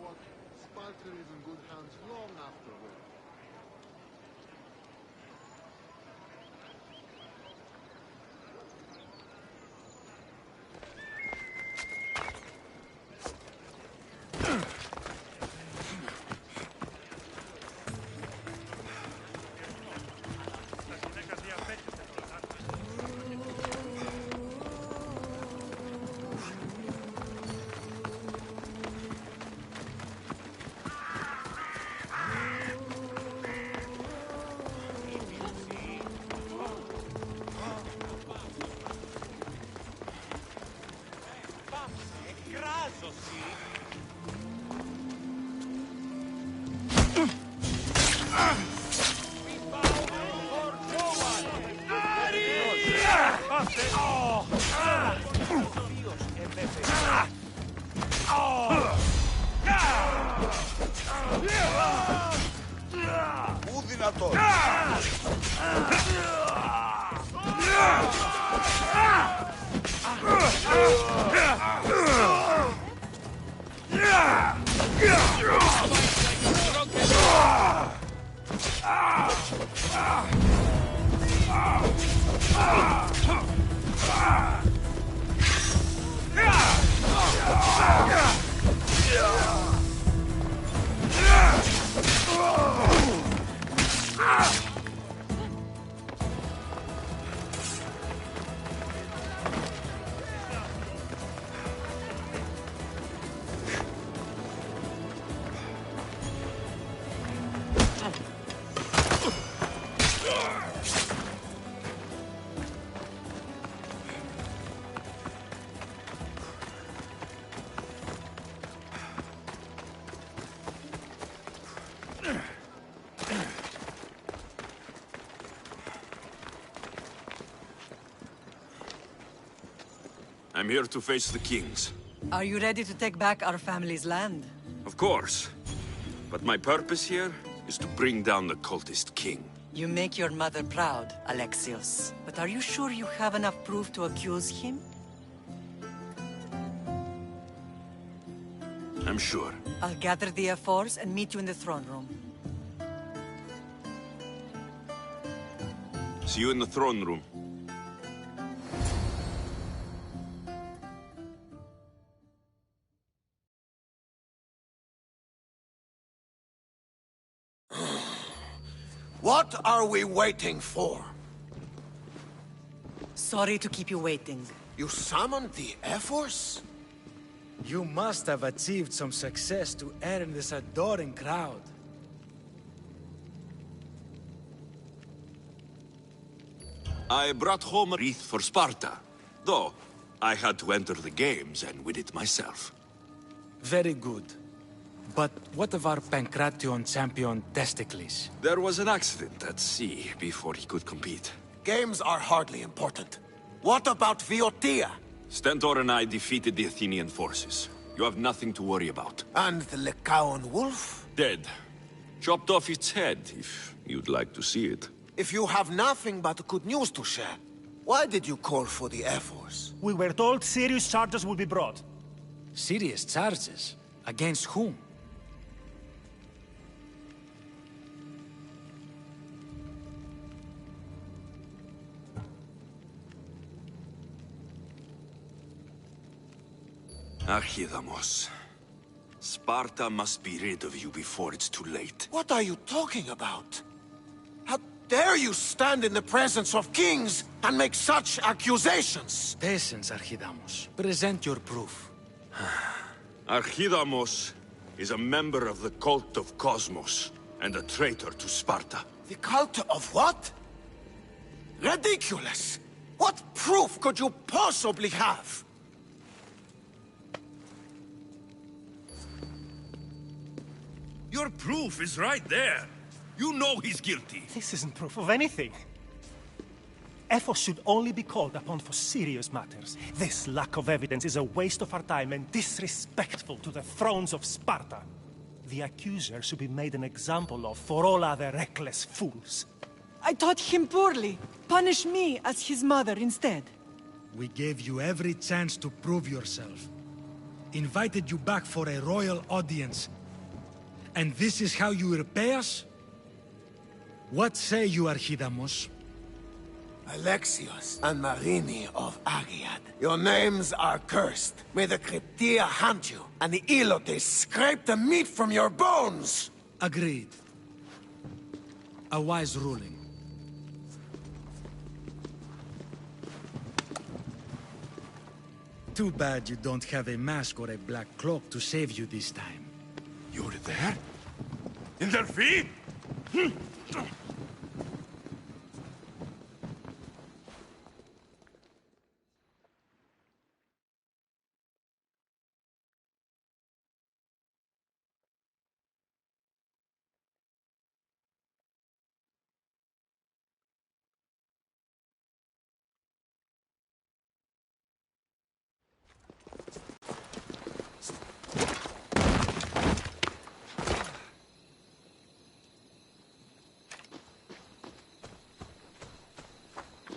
what? Sparta is in good hands long afterward. I'm here to face the kings. Are you ready to take back our family's land? Of course. But my purpose here is to bring down the cultist king. You make your mother proud, Alexios. But are you sure you have enough proof to accuse him? I'm sure. I'll gather the F4s and meet you in the throne room. See you in the throne room. What are we waiting for? Sorry to keep you waiting. You summoned the F-Force? You must have achieved some success to earn this adoring crowd. I brought home a wreath for Sparta, though I had to enter the games and win it myself. Very good. But what of our Pancration champion, Testicles? There was an accident at sea before he could compete. Games are hardly important. What about Viotia? Stentor and I defeated the Athenian forces. You have nothing to worry about. And the Lycaon wolf? Dead. Chopped off its head, if you'd like to see it. If you have nothing but good news to share, why did you call for the F-Force? We were told serious charges would be brought. Serious charges? Against whom? Archidamos. Sparta must be rid of you before it's too late. What are you talking about? How dare you stand in the presence of kings and make such accusations? Patience, Archidamos. Present your proof. Archidamos is a member of the cult of Cosmos and a traitor to Sparta. The cult of what? Ridiculous! What proof could you possibly have? Your proof is right there. You know he's guilty. This isn't proof of anything. Ephos should only be called upon for serious matters. This lack of evidence is a waste of our time and disrespectful to the thrones of Sparta. The accuser should be made an example of for all other reckless fools. I taught him poorly. Punish me as his mother instead. We gave you every chance to prove yourself. invited you back for a royal audience. And this is how you repay us? What say you, Archidamos? Alexios and Marini of Agiad, your names are cursed. May the Cryptia haunt you, and the Elotes scrape the meat from your bones! Agreed. A wise ruling. Too bad you don't have a mask or a black cloak to save you this time. You're there? In their feet?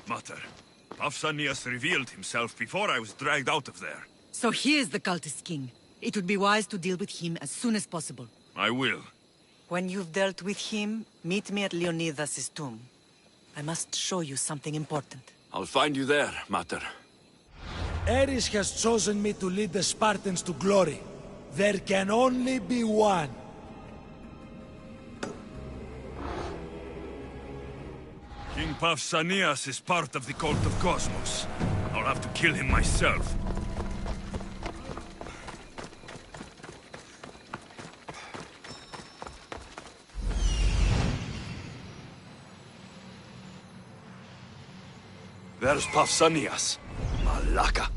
Mater, Pausanias revealed himself before I was dragged out of there. So he is the cultist king. It would be wise to deal with him as soon as possible. I will. When you've dealt with him, meet me at Leonidas' tomb. I must show you something important. I'll find you there, Mater. Ares has chosen me to lead the Spartans to glory. There can only be one. King Pausanias is part of the cult of Cosmos. I'll have to kill him myself. There's Pausanias. Malaka.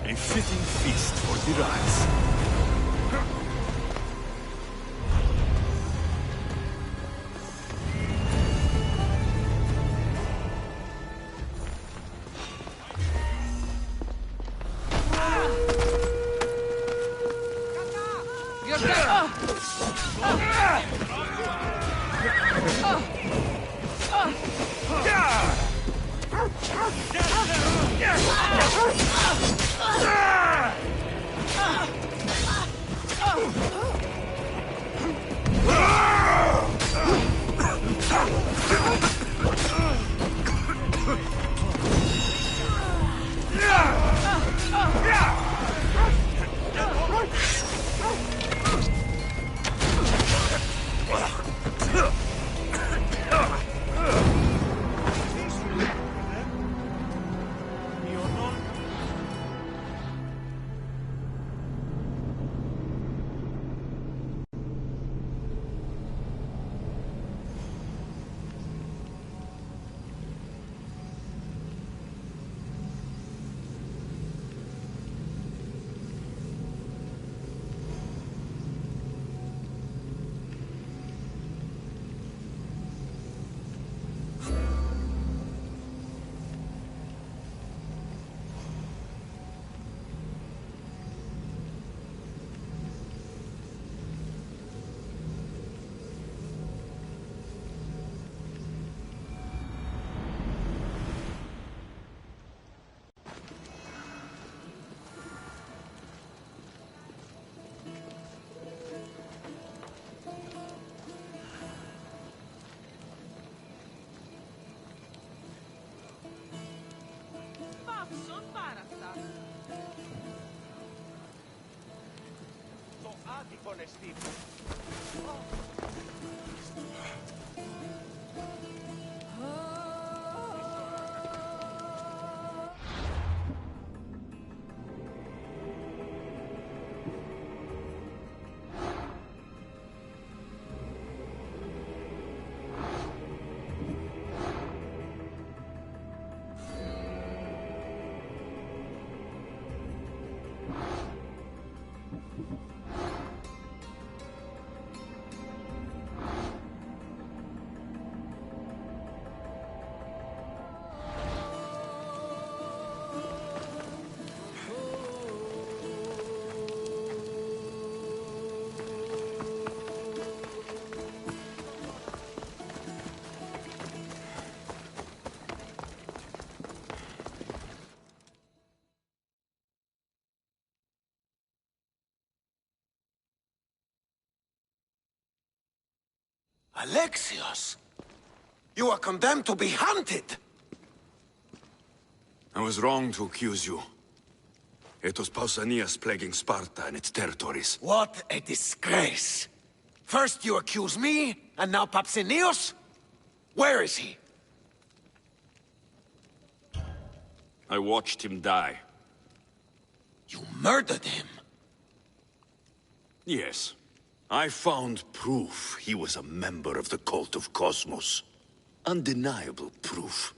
A fitting feast for the rats. Alexios! You are condemned to be hunted! I was wrong to accuse you. It was Pausanias plaguing Sparta and its territories. What a disgrace! First you accuse me, and now Papsinios? Where is he? I watched him die. You murdered him? Yes. I found proof he was a member of the cult of Cosmos. Undeniable proof.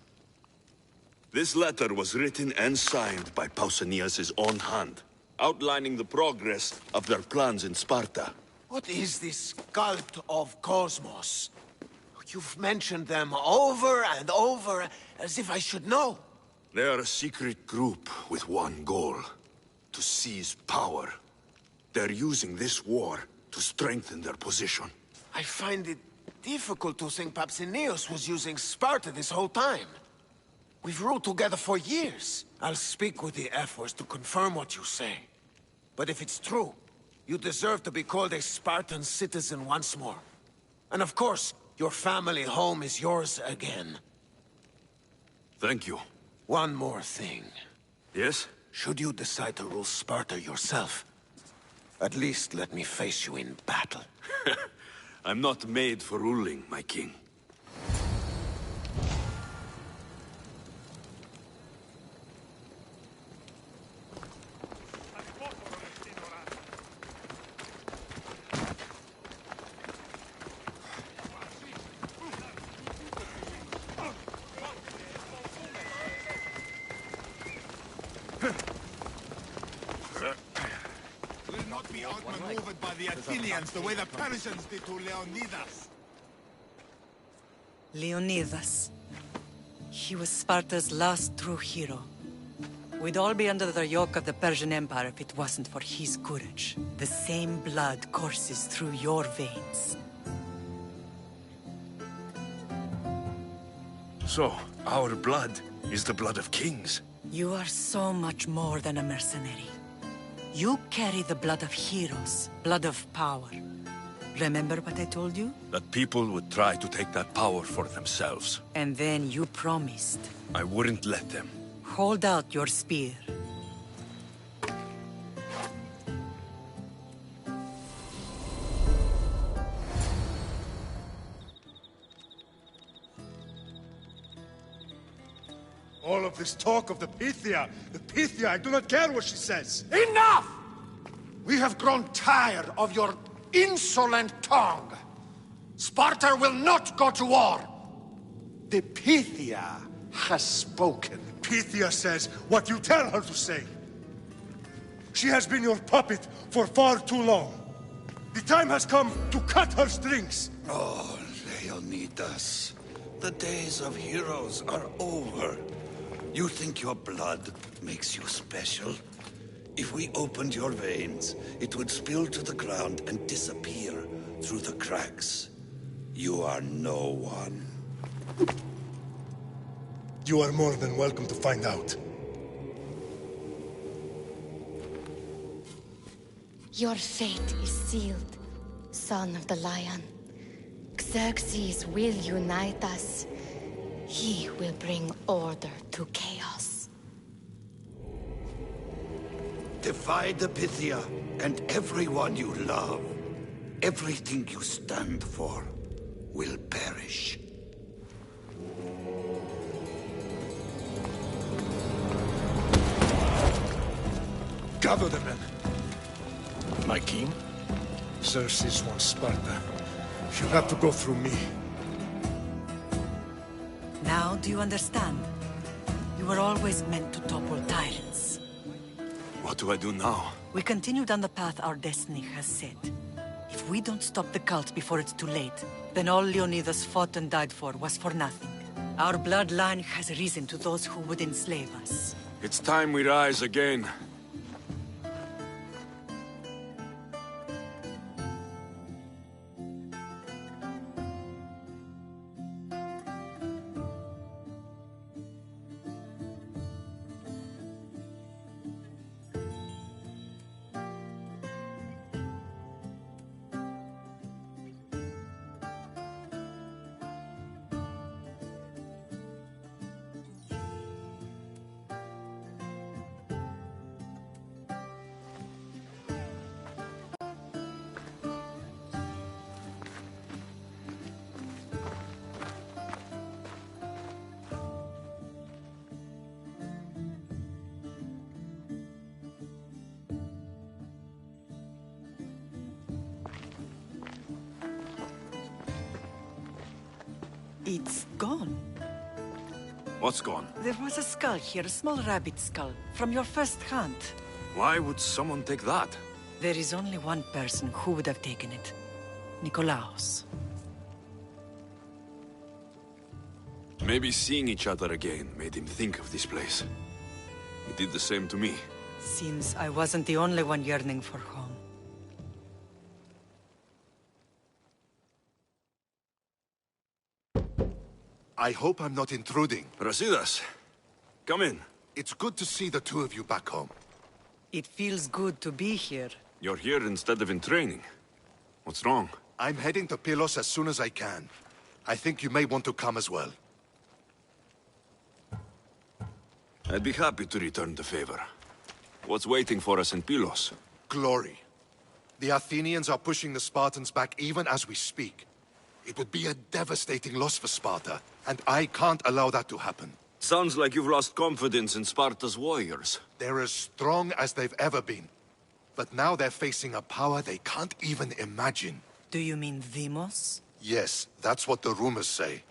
This letter was written and signed by Pausanias' own hand, outlining the progress of their plans in Sparta. What is this cult of Cosmos? You've mentioned them over and over, as if I should know. They are a secret group with one goal: to seize power. They're using this war to strengthen their position. I find it difficult to think Papsinios was using Sparta this whole time. We've ruled together for years. I'll speak with the Ephors to confirm what you say. But if it's true, you deserve to be called a Spartan citizen once more. And of course, your family home is yours again. Thank you. One more thing. Yes? Should you decide to rule Sparta yourself, at least let me face you in battle. I'm not made for ruling, my king. Will not be outmaneuvered by the Athenians the way the Persians did to Leonidas. Leonidas. He was Sparta's last true hero. We'd all be under the yoke of the Persian Empire if it wasn't for his courage. The same blood courses through your veins. So, our blood is the blood of kings. You are so much more than a mercenary. You carry the blood of heroes, blood of power. Remember what I told you? That people would try to take that power for themselves. And then you promised. I wouldn't let them. Hold out your spear. All of this talk of the Pythia, I do not care what she says. Enough! We have grown tired of your insolent tongue. Sparta will not go to war. The Pythia has spoken. Pythia says what you tell her to say. She has been your puppet for far too long. The time has come to cut her strings. Oh, Leonidas, the days of heroes are over. You think your blood makes you special? If we opened your veins, it would spill to the ground and disappear through the cracks. You are no one. You are more than welcome to find out. Your fate is sealed, son of the lion. Xerxes will unite us. He will bring order to chaos. Defy the Pythia and everyone you love. Everything you stand for will perish. Gather the men. My king? Xerxes wants Sparta. She'll have to go through me. Now do you understand? You were always meant to topple tyrants. What do I do now? We continue down the path our destiny has set. If we don't stop the cult before it's too late, then all Leonidas fought and died for was for nothing. Our bloodline has risen to those who would enslave us. It's time we rise again. It's gone. What's gone? There was a skull here, a small rabbit skull, from your first hunt. Why would someone take that? There is only one person who would have taken it. Nikolaos. Maybe seeing each other again made him think of this place. He did the same to me. Seems I wasn't the only one yearning for home. I hope I'm not intruding. Brasidas, come in. It's good to see the two of you back home. It feels good to be here. You're here instead of in training. What's wrong? I'm heading to Pylos as soon as I can. I think you may want to come as well. I'd be happy to return the favor. What's waiting for us in Pylos? Glory. The Athenians are pushing the Spartans back even as we speak. It would be a devastating loss for Sparta, and I can't allow that to happen. Sounds like you've lost confidence in Sparta's warriors. They're as strong as they've ever been. But now they're facing a power they can't even imagine. Do you mean Demos? Yes, that's what the rumors say.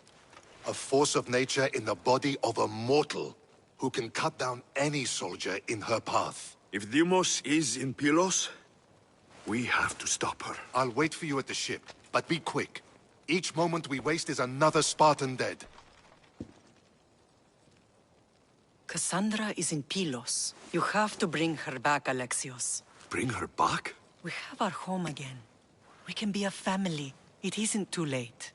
A force of nature in the body of a mortal who can cut down any soldier in her path. If Deimos is in Pylos, we have to stop her. I'll wait for you at the ship, but be quick. Each moment we waste is another Spartan dead. Cassandra is in Pylos. You have to bring her back, Alexios. Bring her back? We have our home again. We can be a family. It isn't too late.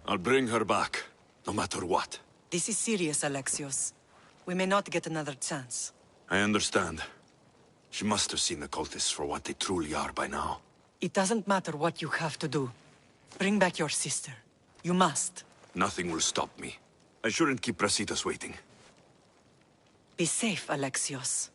I'll bring her back, no matter what. This is serious, Alexios. We may not get another chance. I understand. She must have seen the cultists for what they truly are by now. It doesn't matter what you have to do. Bring back your sister. You must. Nothing will stop me. I shouldn't keep Brasidas waiting. Be safe, Alexios.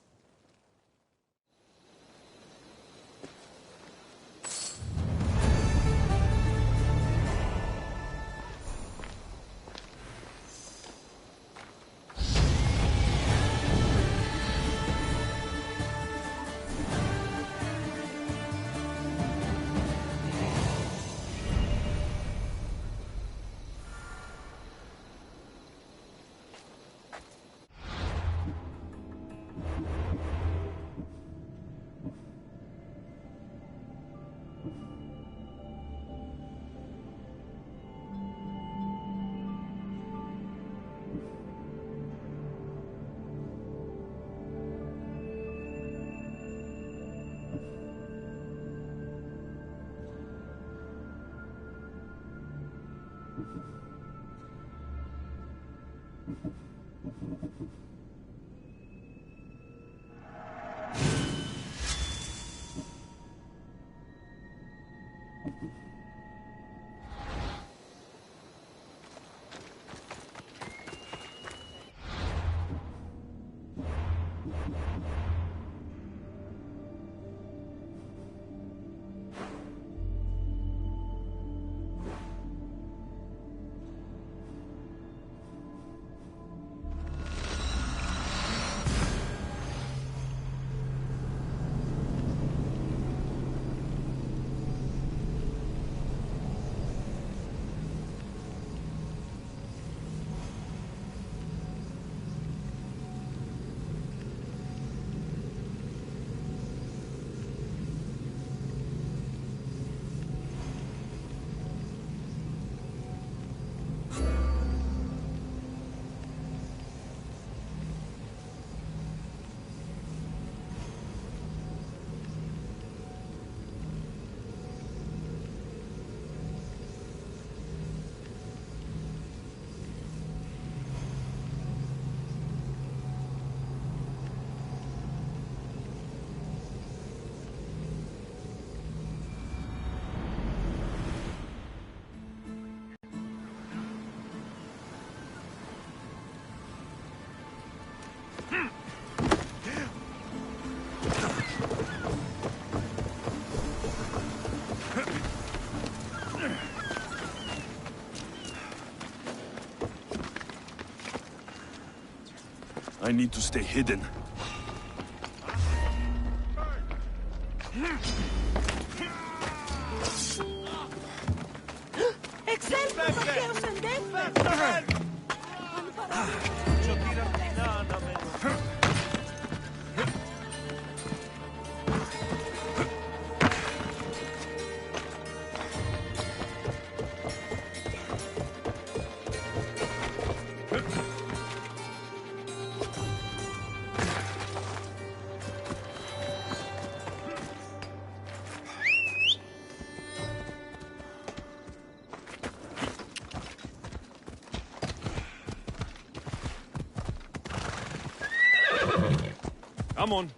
I need to stay hidden. Come on.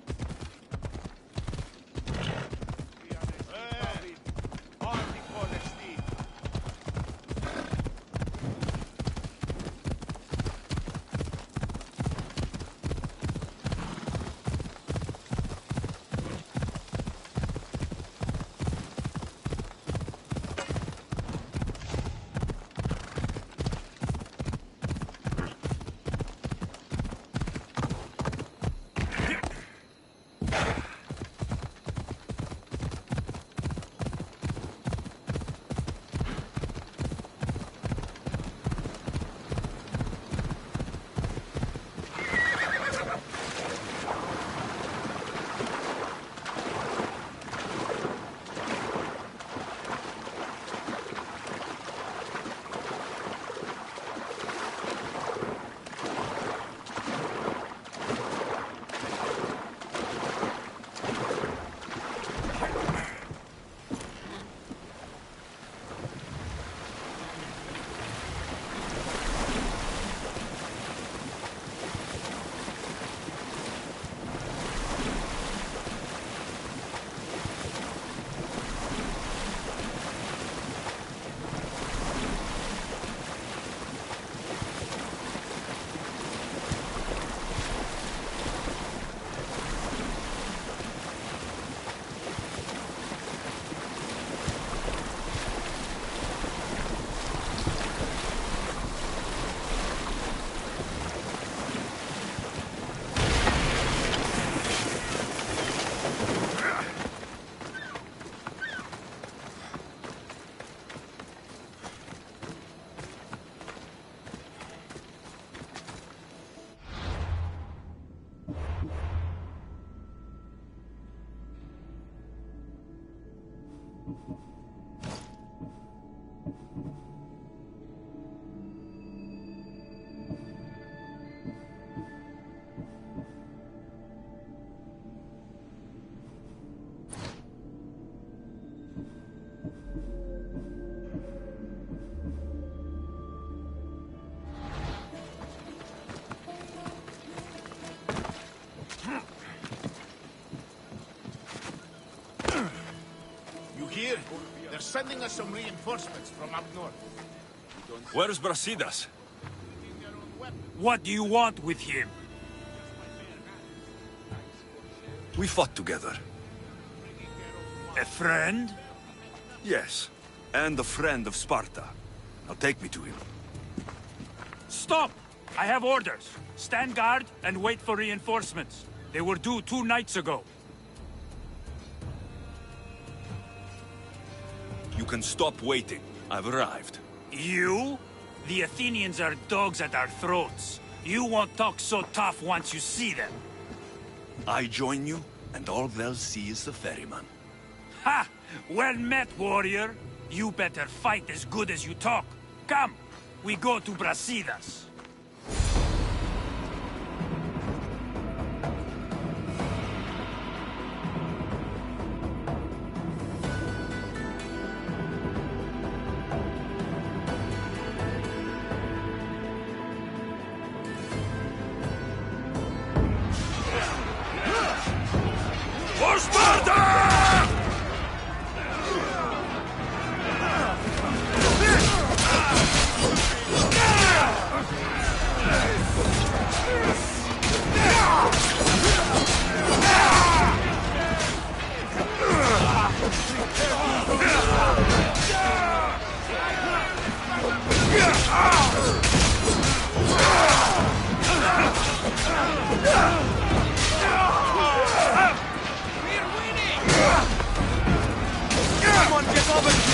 Here, they're sending us some reinforcements from up north. Where's Brasidas? What do you want with him? We fought together. A friend? Yes, and a friend of Sparta. Now take me to him. Stop! I have orders. Stand guard and wait for reinforcements. They were due 2 nights ago. You can stop waiting. I've arrived. You? The Athenians are dogs at our throats. You won't talk so tough once you see them. I join you, and all they'll see is the ferryman. Ha! Well met, warrior. You better fight as good as you talk. Come, we go to Brasidas. For Sparta! Everyone get over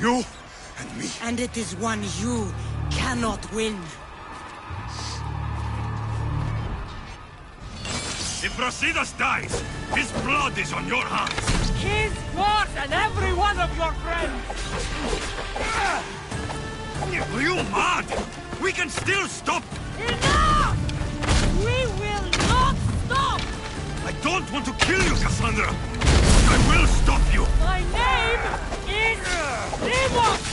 You and me. And it is one you cannot win. If Brasidas dies, his blood is on your hands. His, yours, and every one of your friends! Are you mad? We can still stop! Enough! We will not stop! I don't want to kill you, Cassandra! I will stop you! My name is Deimos!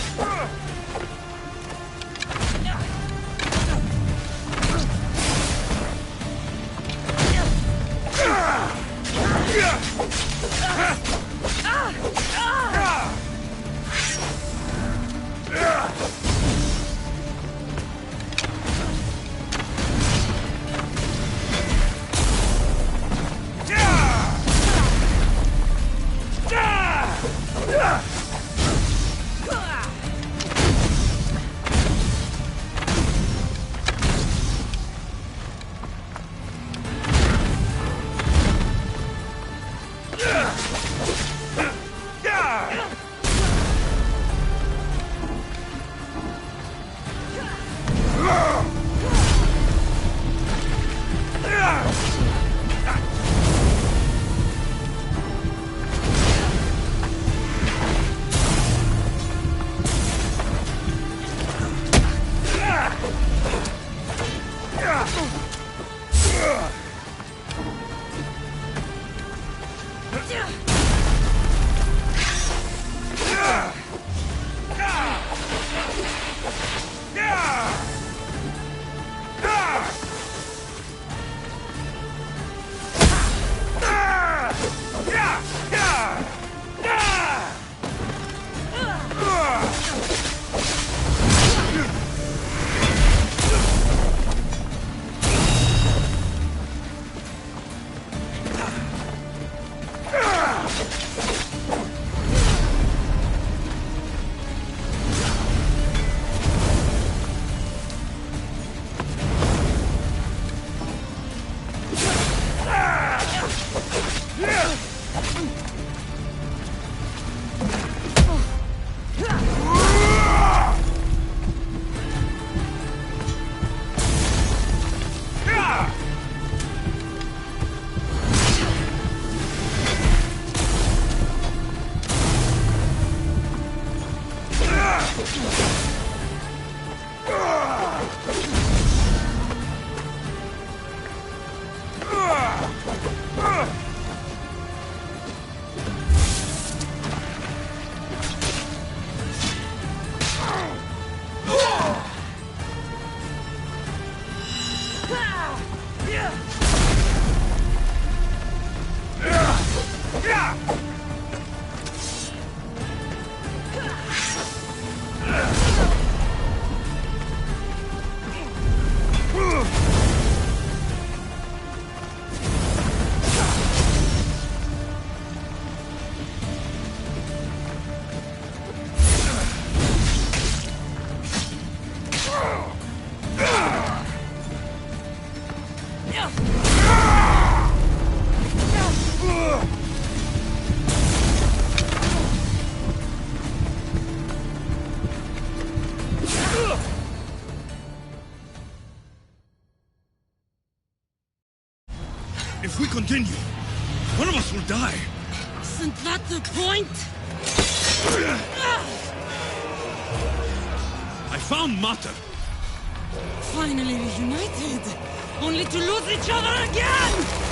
If we continue, one of us will die. Isn't that the point? I found Mater. Finally reunited, only to lose each other again!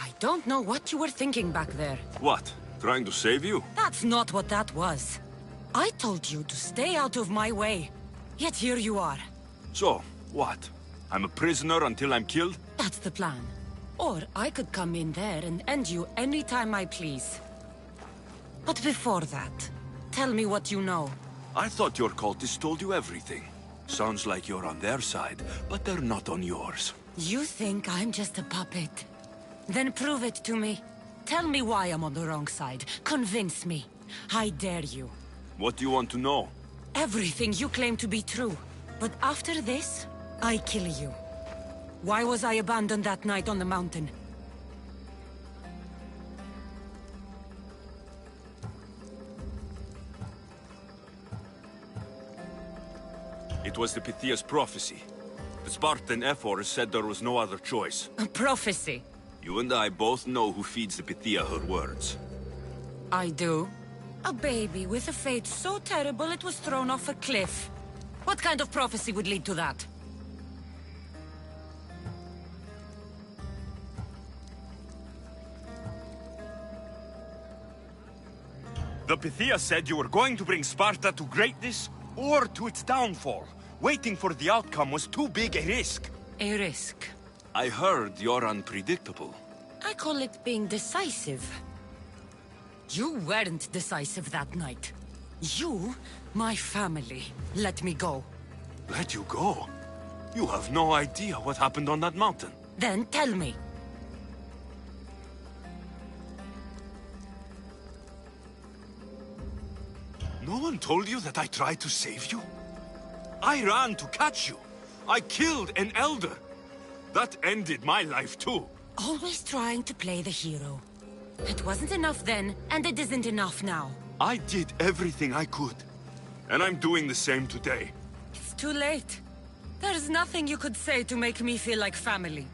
I don't know what you were thinking back there. What? Trying to save you? That's not what that was. I told you to stay out of my way. Yet here you are. So, what? I'm a prisoner until I'm killed? That's the plan. Or I could come in there and end you anytime I please. But before that, tell me what you know. I thought your cultists told you everything. Sounds like you're on their side, but they're not on yours. You think I'm just a puppet? Then prove it to me. Tell me why I'm on the wrong side. Convince me. I dare you. What do you want to know? Everything you claim to be true. But after this, I kill you. Why was I abandoned that night on the mountain? It was the Pythia's prophecy. The Spartan Ephor said there was no other choice. A prophecy? You and I both know who feeds the Pythia her words. I do. A baby with a fate so terrible it was thrown off a cliff. What kind of prophecy would lead to that? The Pythia said you were going to bring Sparta to greatness or to its downfall. Waiting for the outcome was too big a risk. A risk? I heard you're unpredictable. I call it being decisive. You weren't decisive that night. You, my family, let me go. Let you go? You have no idea what happened on that mountain. Then tell me. No one told you that I tried to save you? I ran to catch you. I killed an elder. That ended my life too. Always trying to play the hero. It wasn't enough then, and it isn't enough now. I did everything I could. And I'm doing the same today. It's too late. There's nothing you could say to make me feel like family.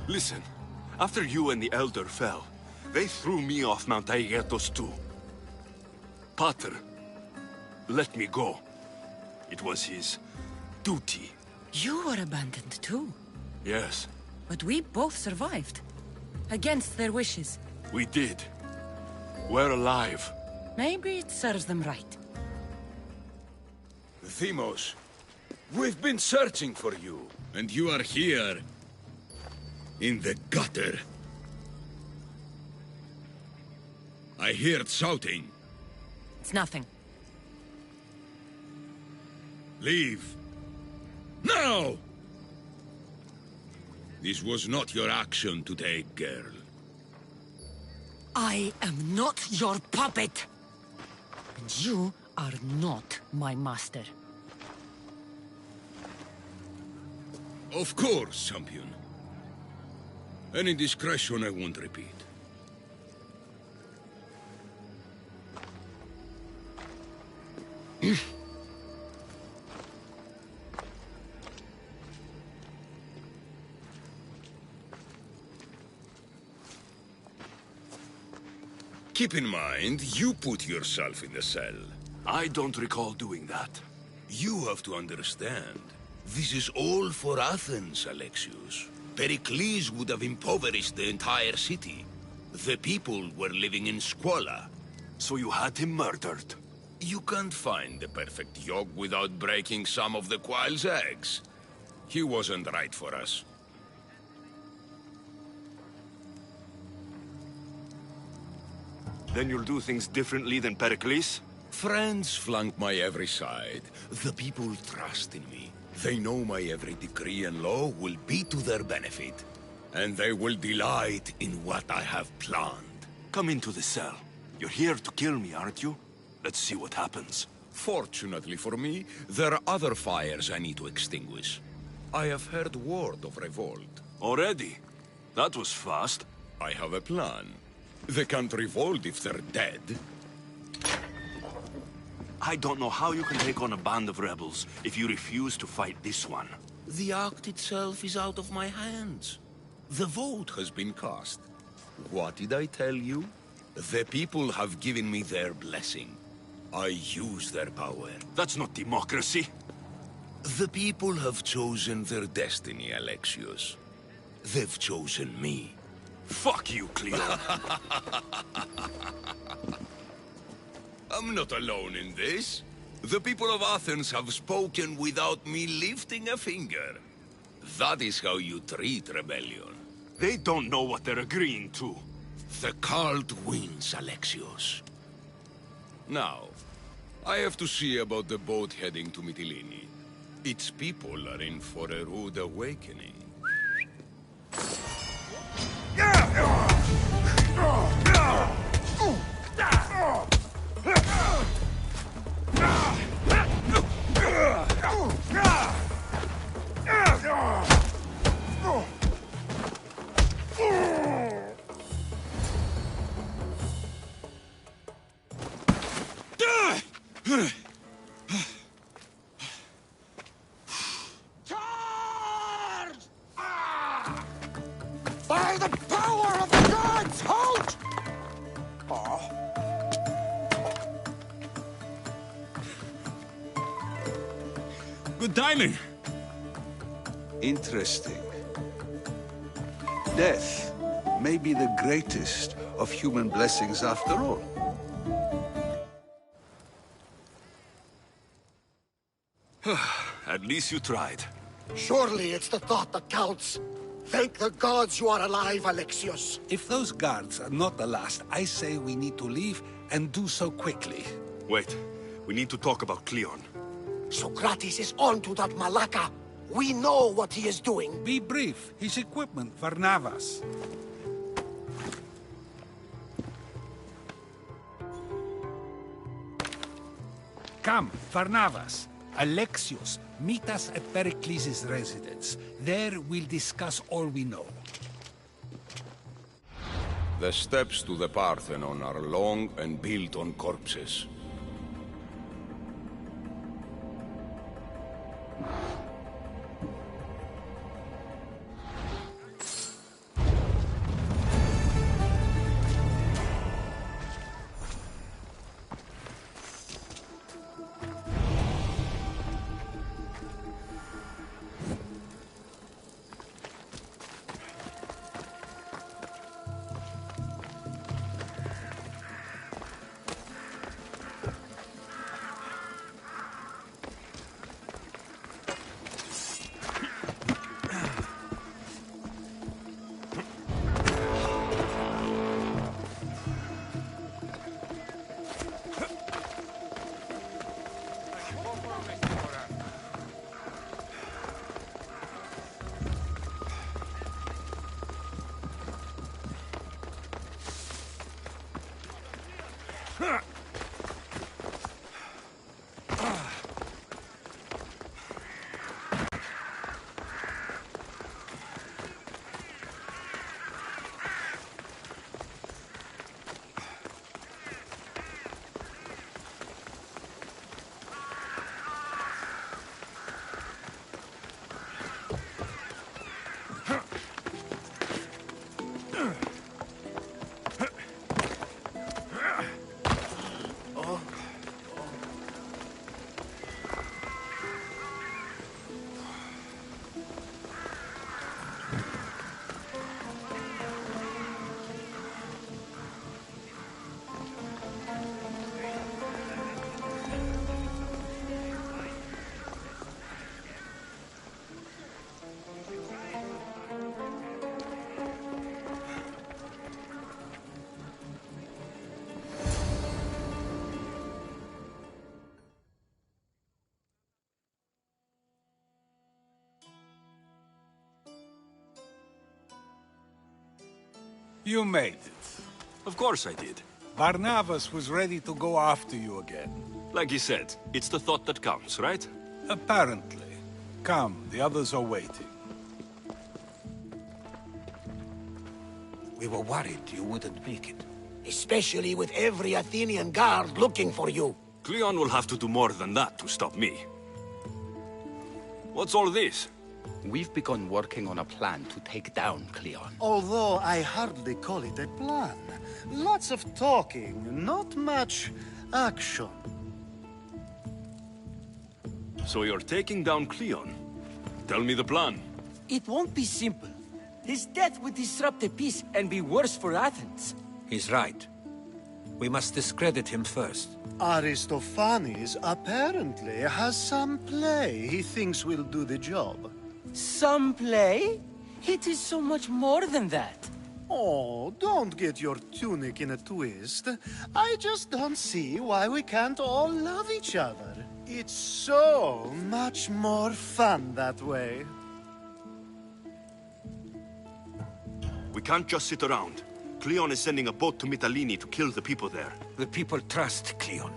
Listen, after you and the Elder fell, they threw me off Mount Aegetos too. Pater, let me go. It was his duty. You were abandoned too. Yes, But we both survived. Against their wishes. we did. We're alive. Maybe it serves them right. Themos, we've been searching for you, and you are here. In the gutter. I heard shouting. It's nothing. Leave. Now! This was not your action to take, girl. I am not your puppet! And you are not my master. Of course, champion. Any indiscretion I won't repeat. Keep in mind, you put yourself in the cell. I don't recall doing that. You have to understand. This is all for Athens, Alexios. Pericles would have impoverished the entire city. The people were living in squalor. So you had him murdered? You can't find the perfect yolk without breaking some of the quail's eggs. He wasn't right for us. Then you'll do things differently than Pericles? Friends flank my every side. The people trust in me. They know my every decree and law will be to their benefit. And they will delight in what I have planned. Come into the cell. You're here to kill me, aren't you? Let's see what happens. Fortunately for me, there are other fires I need to extinguish. I have heard word of revolt. Already? That was fast. I have a plan. They can't revolt if they're dead. I don't know how you can take on a band of rebels if you refuse to fight this one. The act itself is out of my hands. The vote has been cast. What did I tell you? The people have given me their blessing. I use their power. That's not democracy. The people have chosen their destiny, Alexios. They've chosen me. Fuck you, Cleon. I'm not alone in this. The people of Athens have spoken without me lifting a finger. That is how you treat rebellion. They don't know what they're agreeing to. The cult wins, Alexios. Now, I have to see about the boat heading to Mytilene. Its people are in for a rude awakening. By the power of the gods, halt! Good timing. Interesting. Death may be the greatest of human blessings after all. At least you tried. Surely it's the thought that counts. Thank the gods you are alive, Alexios. If those guards are not the last, I say we need to leave and do so quickly. Wait, we need to talk about Cleon. Socrates is on to that Malaka. We know what he is doing. Be brief. His equipment, Varnavas. Come, Varnavas. Alexios, meet us at Pericles' residence. There we'll discuss all we know. The steps to the Parthenon are long and built on corpses. You made it. Of course I did. Barnabas was ready to go after you again. Like he said, it's the thought that counts, right? Apparently. Come, the others are waiting. We were worried you wouldn't make it. Especially with every Athenian guard looking for you. Cleon will have to do more than that to stop me. What's all this? We've begun working on a plan to take down Cleon. Although I hardly call it a plan. Lots of talking, not much action. So you're taking down Cleon? Tell me the plan. It won't be simple. His death would disrupt the peace and be worse for Athens. He's right. We must discredit him first. Aristophanes apparently has some play he thinks will do the job. Some play? It is so much more than that. Oh, don't get your tunic in a twist. I just don't see why we can't all love each other. It's so much more fun that way. We can't just sit around. Cleon is sending a boat to Mytilene to kill the people there. The people trust Cleon.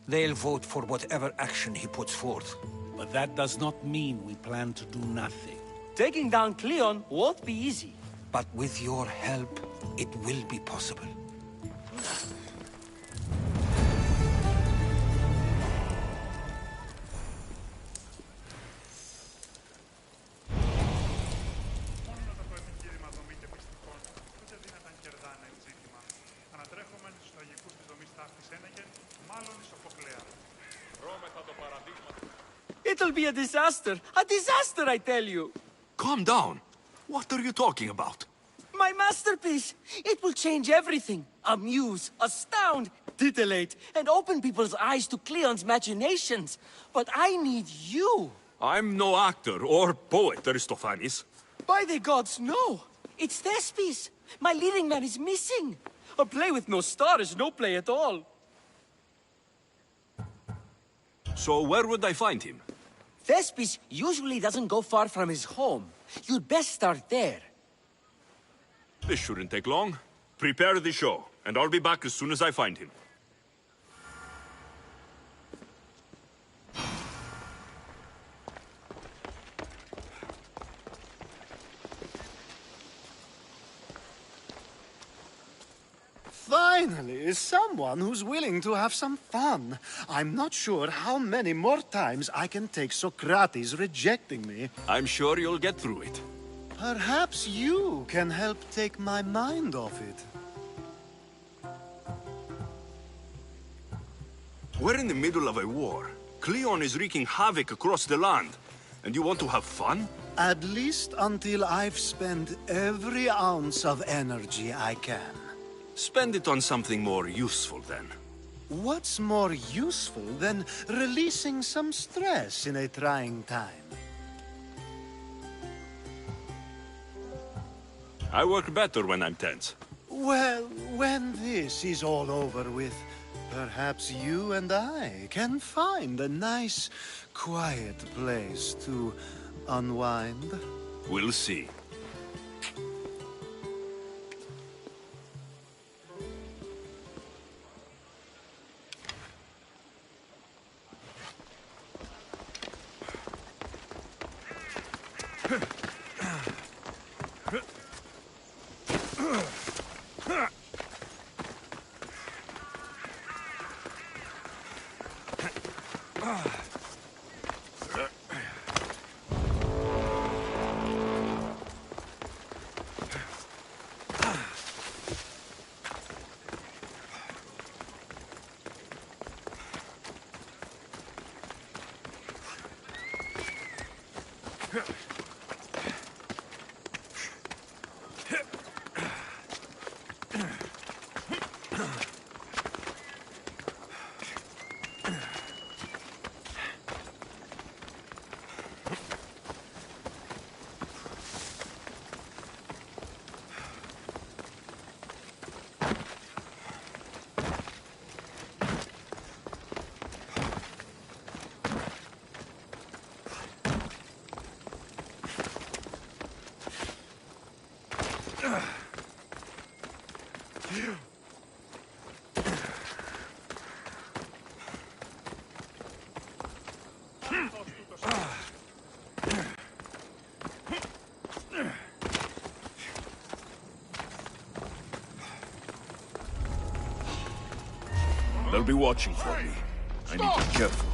They'll vote for whatever action he puts forth. But that does not mean we plan to do nothing. Taking down Cleon won't be easy. But with your help, it will be possible. It'll be a disaster! A disaster, I tell you! Calm down. What are you talking about? My masterpiece! It will change everything. Amuse, astound, titillate, and open people's eyes to Cleon's machinations. But I need you! I'm no actor or poet, Aristophanes. By the gods, no! It's Thespis! My leading man is missing! A play with no star is no play at all. So where would I find him? Thespis usually doesn't go far from his home. You'd best start there. This shouldn't take long. Prepare the show, and I'll be back as soon as I find him. Finally, someone who's willing to have some fun. I'm not sure how many more times I can take Socrates rejecting me. I'm sure you'll get through it. Perhaps you can help take my mind off it. We're in the middle of a war. Cleon is wreaking havoc across the land. And you want to have fun? At least until I've spent every ounce of energy I can. Spend it on something more useful, then. What's more useful than releasing some stress in a trying time? I work better when I'm tense. Well, when this is all over with, perhaps you and I can find a nice, quiet place to unwind. We'll see. They'll be watching for me. I need to be careful.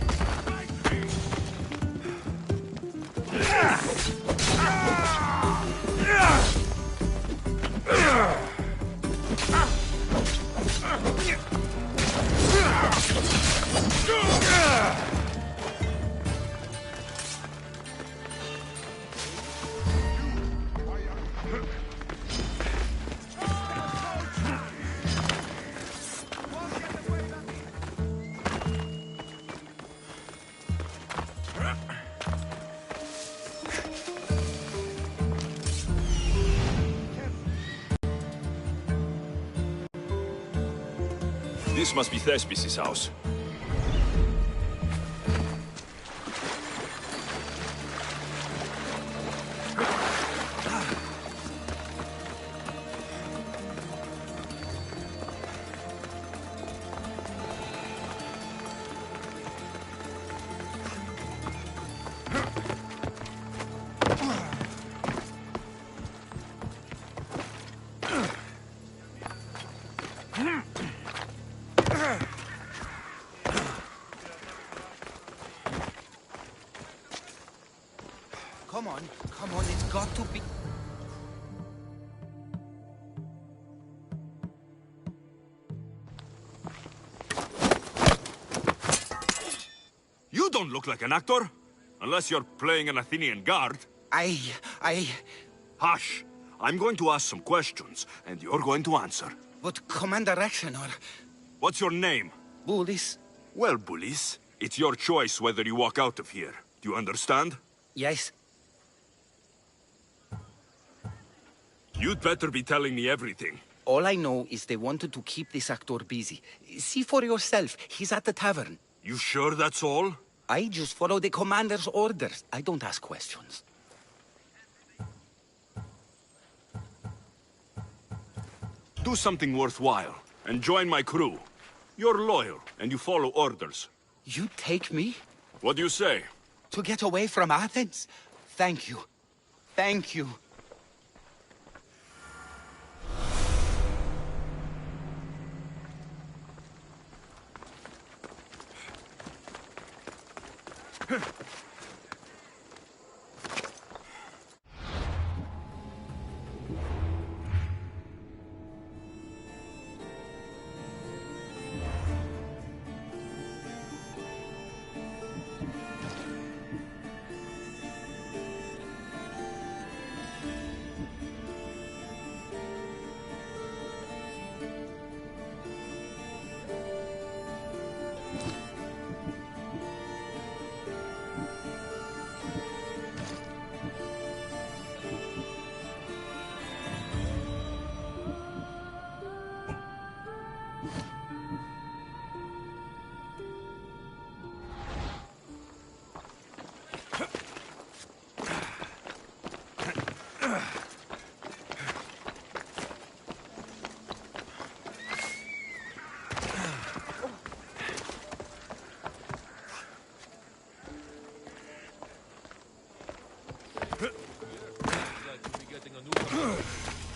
This must be Thespis' house. Come on, it's got to be... You don't look like an actor. Unless you're playing an Athenian guard. Hush! I'm going to ask some questions, and you're going to answer. But Commander Actionor... What's your name? Bullis. Well, Bullis, it's your choice whether you walk out of here. Do you understand? Yes. You'd better be telling me everything. All I know is they wanted to keep this actor busy. See for yourself, he's at the tavern. You sure that's all? I just follow the commander's orders. I don't ask questions. Do something worthwhile, and join my crew. You're loyal, and you follow orders. You take me? What do you say? To get away from Athens? Thank you. Thank you.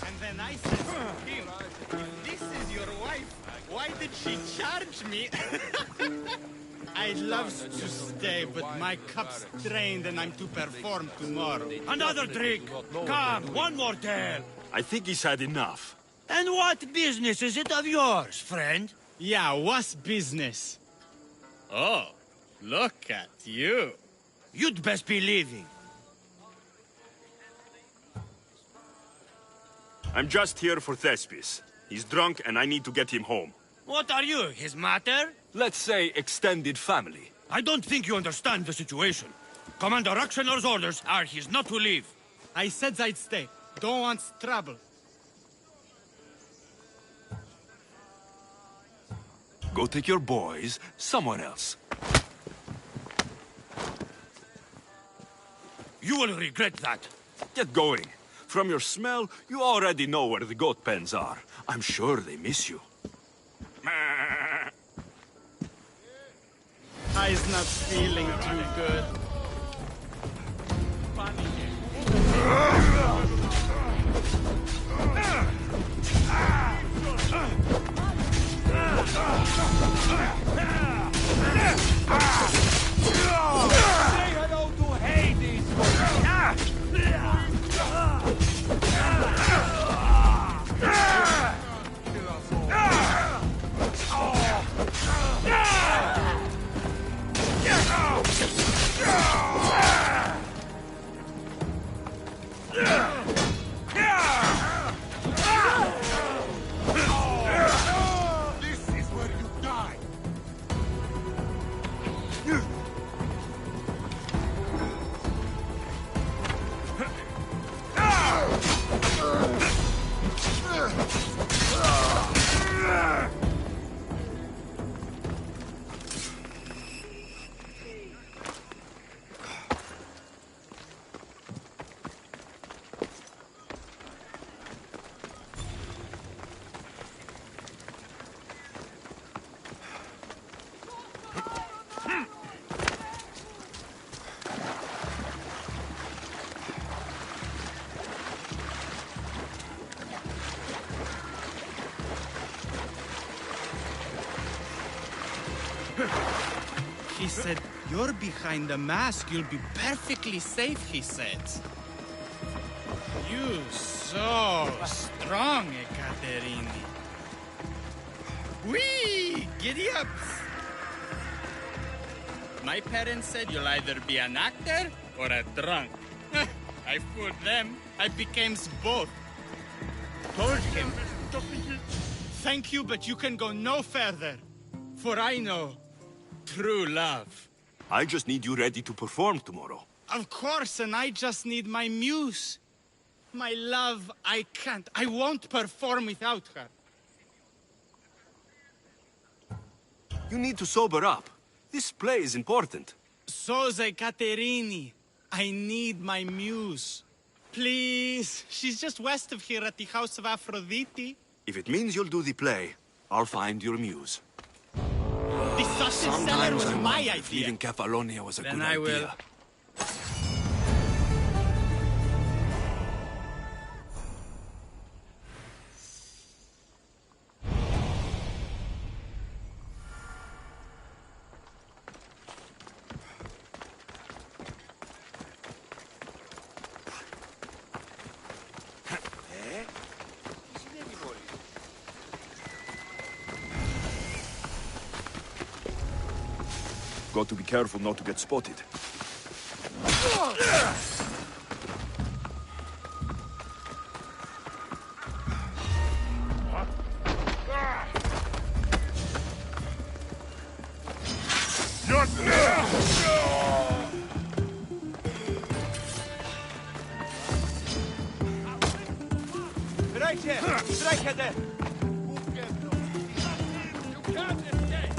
And then I said to him, if this is your wife, why did she charge me? I'd love to stay, but my cup's drained and I'm to perform tomorrow. Another drink! Come, one more tale! I think he's had enough. And what business is it of yours, friend? Yeah, what's business? Oh, look at you. You'd best be leaving. I'm just here for Thespis. He's drunk and I need to get him home. What are you, his mater? Let's say extended family. I don't think you understand the situation. Commander Actionor's orders are he's not to leave. I said I'd stay. Don't want trouble. Go take your boys somewhere else. You will regret that. Get going. From your smell, you already know where the goat pens are. I'm sure they miss you. I's not feeling too good. Say hello to Hades! This is where you die. He said, "You're behind the mask. You'll be perfectly safe," he said. You so strong, Ekaterini. Whee! Giddy up! My parents said you'll either be an actor or a drunk. I fooled them. I became both. Told him, "Thank you, but you can go no further. For I know true love." I just need you ready to perform tomorrow. Of course, and I just need my muse. My love, I can't. I won't perform without her. You need to sober up. This play is important. Soze Caterini, I need my muse. Please, she's just west of here at the House of Aphrodite. If it means you'll do the play, I'll find your muse. The sausage seller was my idea. Leaving Kefalonia was a Then good I idea. will. Got to be careful not to get spotted. Right here! Right here there! You can't escape!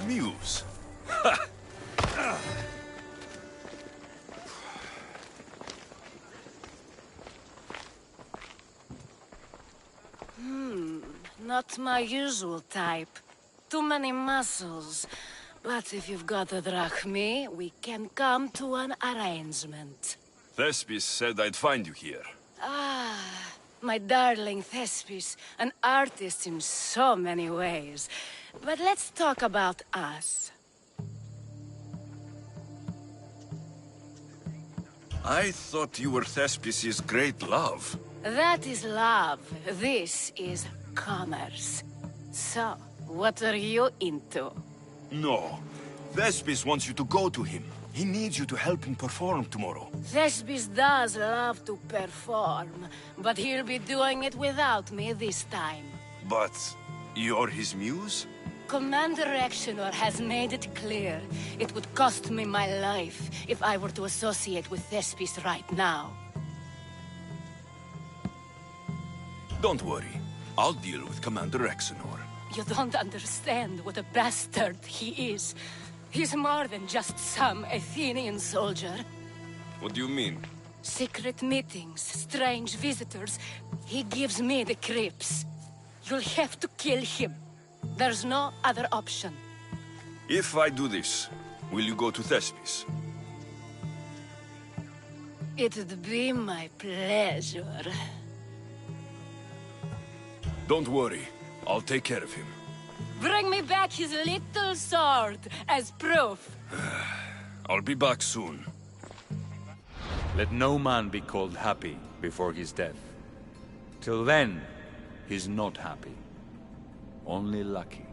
Muse. Not my usual type. Too many muscles. But if you've got a drachmi, we can come to an arrangement. Thespis said I'd find you here. Ah, my darling Thespis, an artist in so many ways. But let's talk about us. I thought you were Thespis' great love. That is love. This is commerce. So, what are you into? No. Thespis wants you to go to him. He needs you to help him perform tomorrow. Thespis does love to perform, but he'll be doing it without me this time. But you're his muse? Commander Exionor has made it clear it would cost me my life if I were to associate with Thespis right now. Don't worry. I'll deal with Commander Exionor. You don't understand what a bastard he is. He's more than just some Athenian soldier. What do you mean? Secret meetings, strange visitors. He gives me the creeps. You'll have to kill him. There's no other option. If I do this, will you go to Thespis? It'd be my pleasure. Don't worry. I'll take care of him. Bring me back his little sword as proof. I'll be back soon. Let no man be called happy before his death. Till then, he's not happy. Only lucky.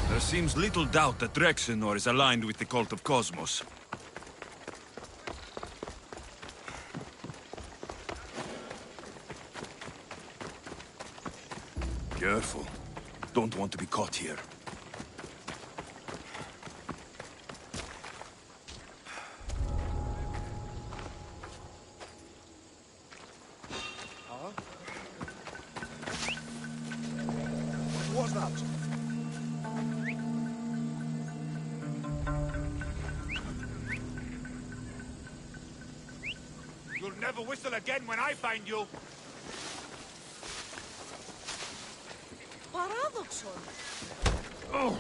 There seems little doubt that Rexenor is aligned with the cult of Cosmos. Careful. Don't want to be caught here. What was that? You'll never whistle again when I find you. Paradoxon. Oh.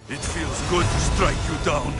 It feels good to strike you down.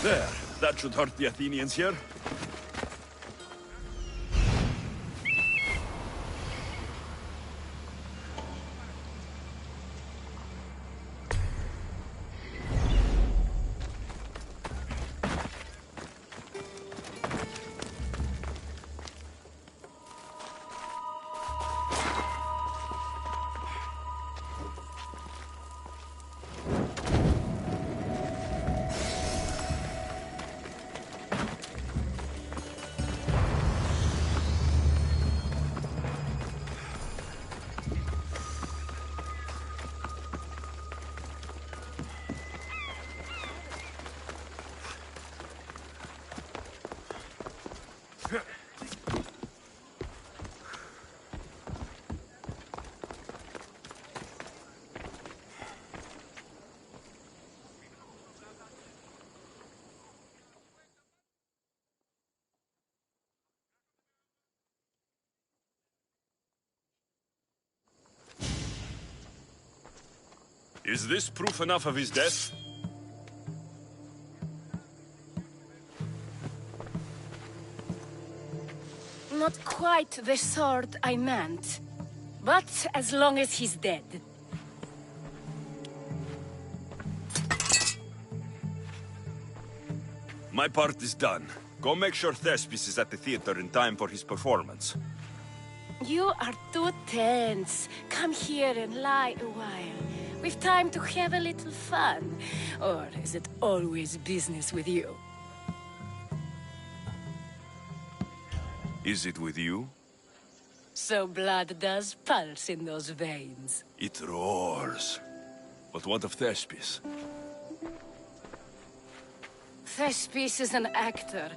There, that should hurt the Athenians here. Is this proof enough of his death? Not quite the sort I meant. But as long as he's dead. My part is done. Go make sure Thespis is at the theater in time for his performance. You are too tense. Come here and lie a while. We've time to have a little fun. Or is it always business with you? Is it with you? So blood does pulse in those veins. It roars. But what of Thespis? Thespis is an actor.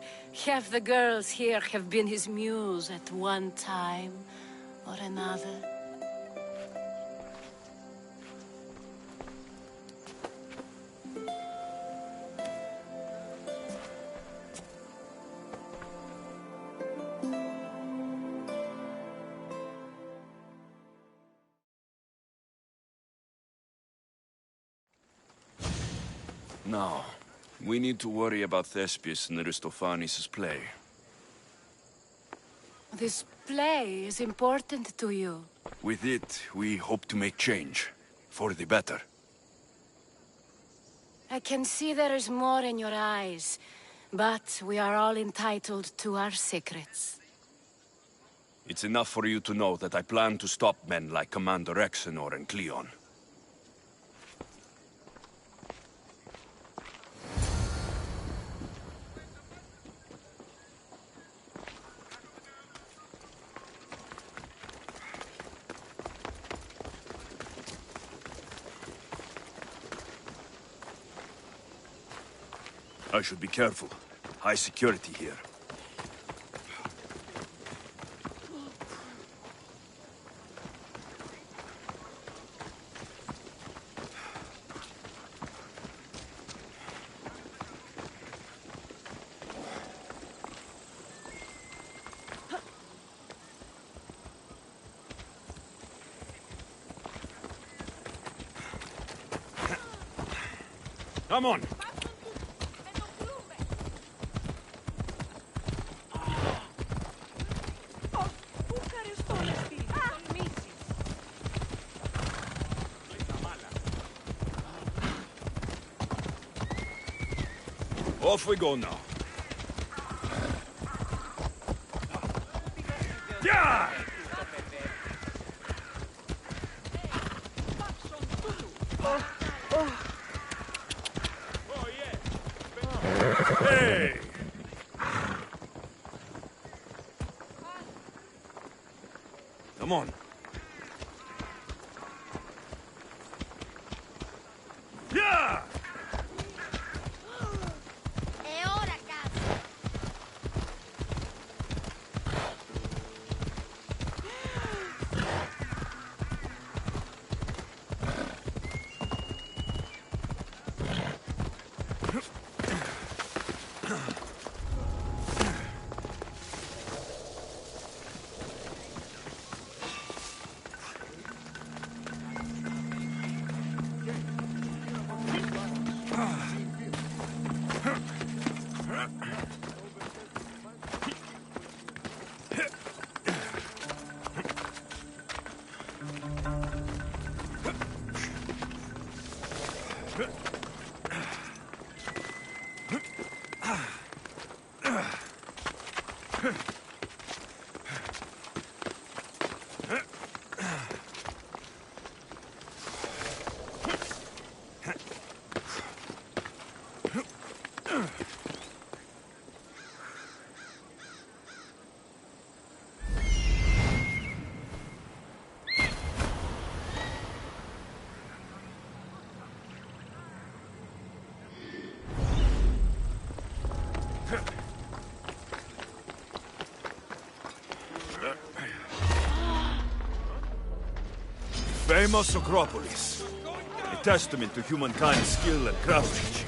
Half the girls here have been his muse at one time or another. Now, we need to worry about Thespis and Aristophanes' play. This play is important to you. With it, we hope to make change. For the better. I can see there is more in your eyes, but we are all entitled to our secrets. It's enough for you to know that I plan to stop men like Commander Exenor and Cleon. I should be careful. High security here. Come on! Off we go now. Yeah! Hey! Come on. Yeah! Famous Acropolis. A testament to humankind's skill and craftsmanship.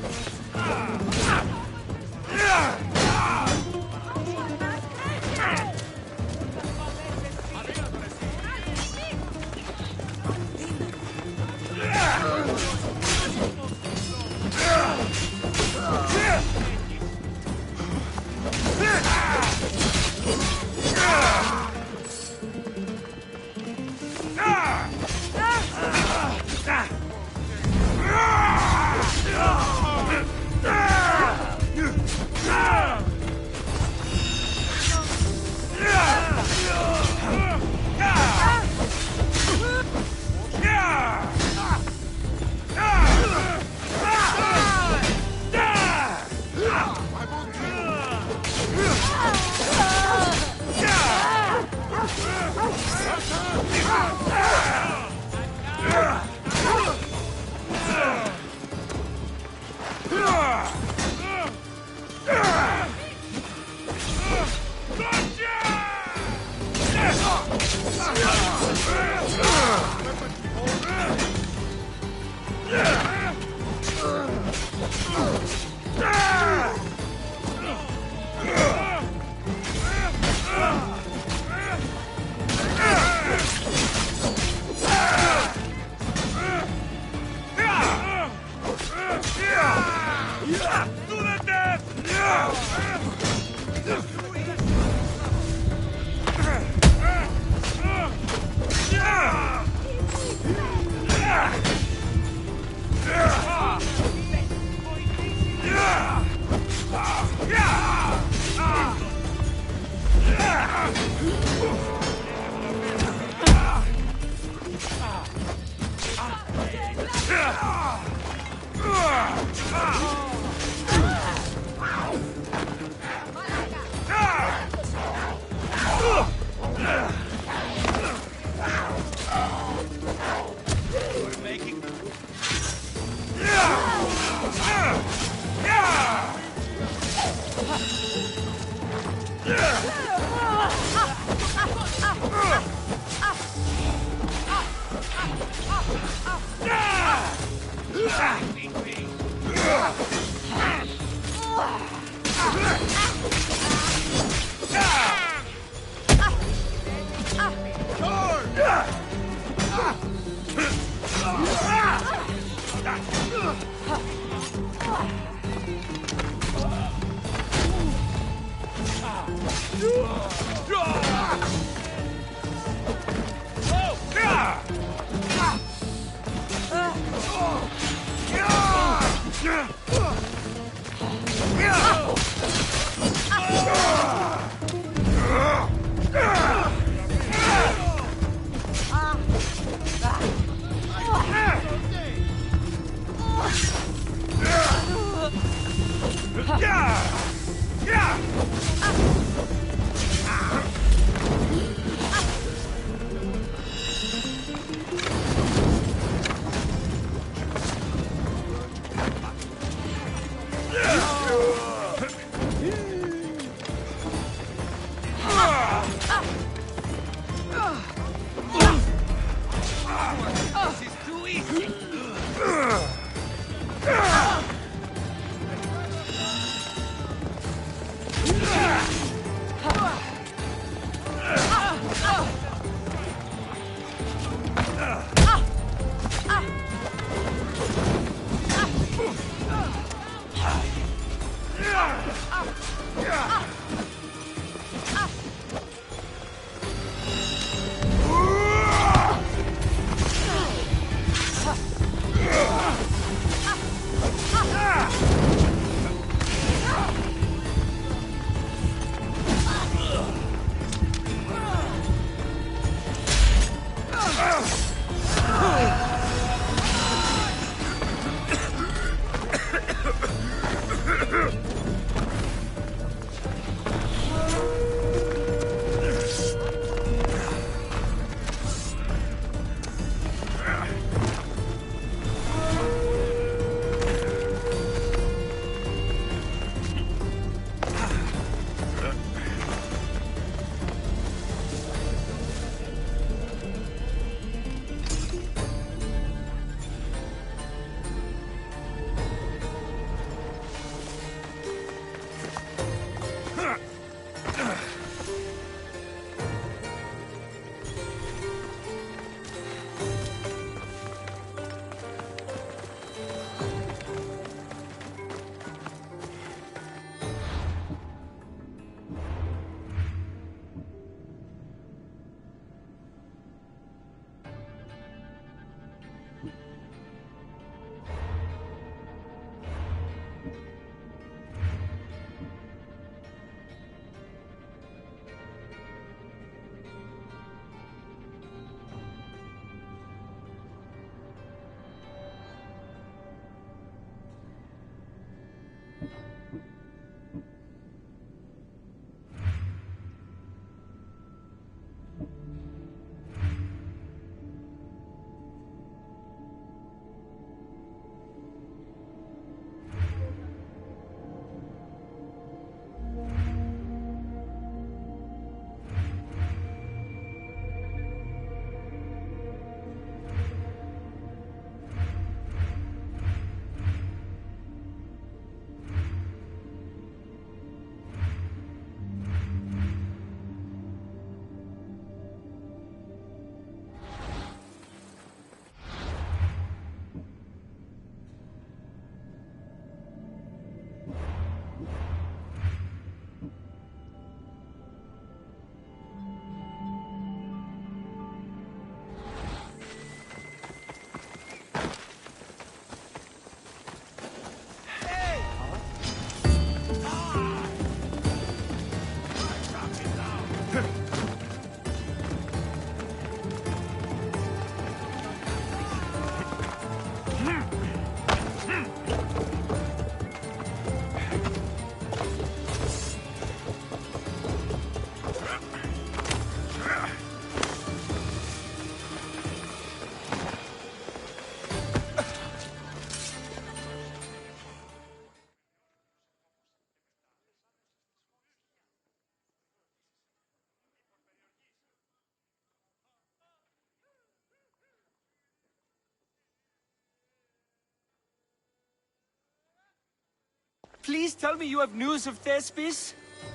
please tell me you have news of Thespis?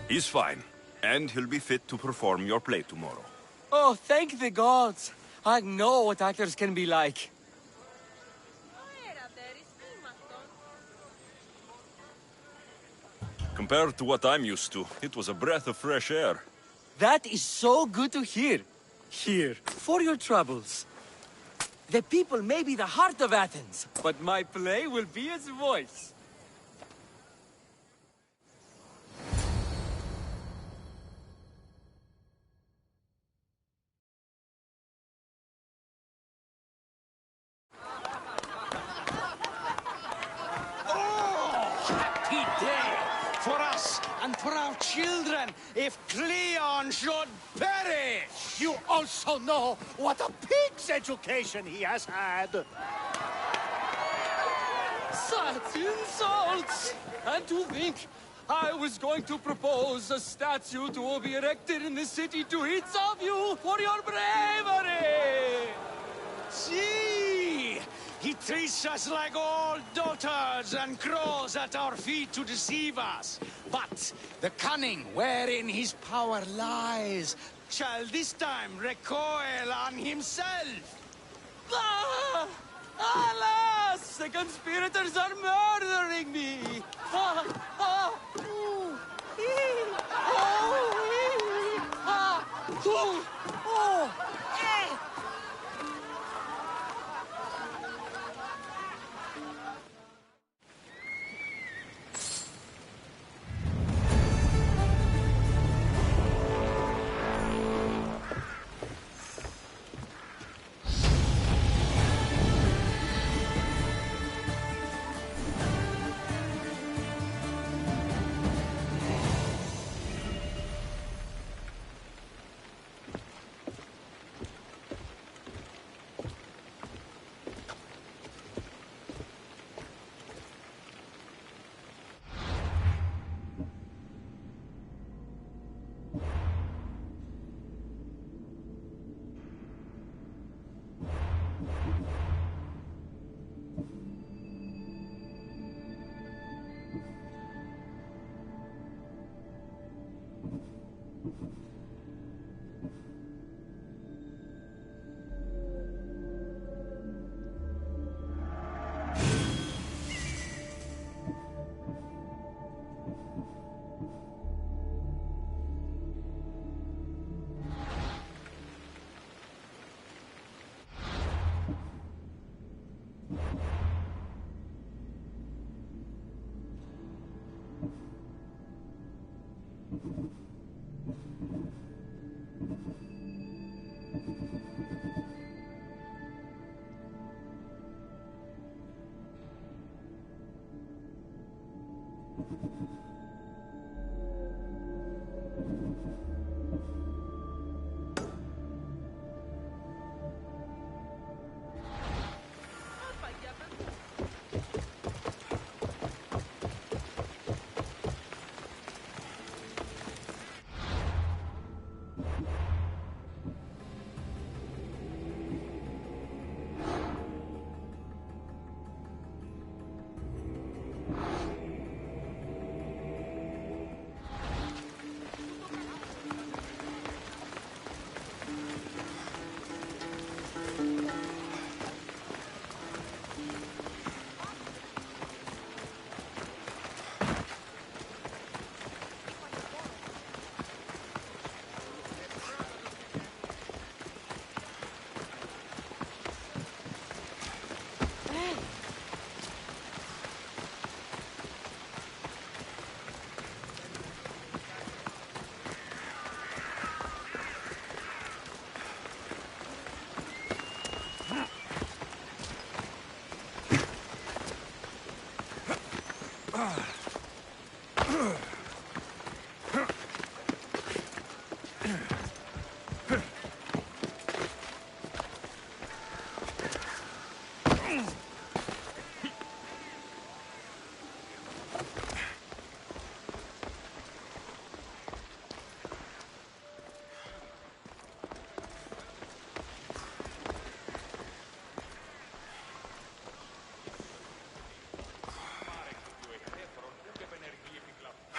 He's fine, and he'll be fit to perform your play tomorrow. Oh, thank the gods. I know what actors can be like. Compared to what I'm used to, it was a breath of fresh air. That is so good to hear. Here, for your troubles. The people may be the heart of Athens, but my play will be its voice. Happy day for us and for our children if Cleon should perish! You also know what a pig's education he has had. Such insults! And to think I was going to propose a statue to be erected in the city to each of you for your bravery! See! He treats us like old dotards and crawls at our feet to deceive us. But the cunning wherein his power lies shall this time recoil on himself. Ah! Alas! The conspirators are murdering me! Ah! Ah! Ooh! Ee! Oh! Ee! Ah! Ooh! Oh! Eh!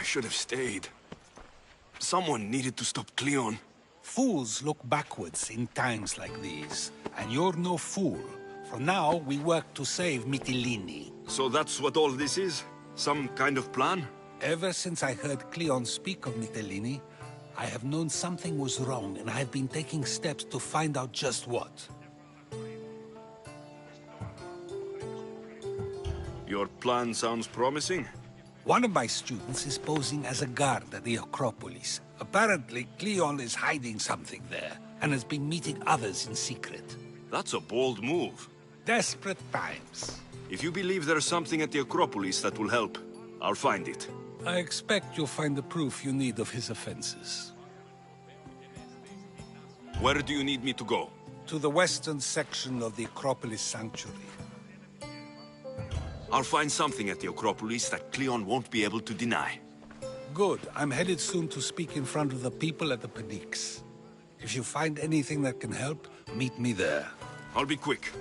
should have stayed. Someone needed to stop Cleon. Fools look backwards in times like these. And you're no fool. For now, we work to save Mytilene. So that's what all this is? Some kind of plan? Ever since I heard Cleon speak of Mytilene, I have known something was wrong, and I have been taking steps to find out just what. Your plan sounds promising. One of my students is posing as a guard at the Acropolis. Apparently, Cleon is hiding something there, and has been meeting others in secret. That's a bold move. Desperate times. If you believe there's something at the Acropolis that will help, I'll find it. I expect you'll find the proof you need of his offenses. Where do you need me to go? To the western section of the Acropolis Sanctuary. I'll find something at the Acropolis that Cleon won't be able to deny. Good. I'm headed soon to speak in front of the people at the Pnyx. If you find anything that can help, meet me there. I'll be quick.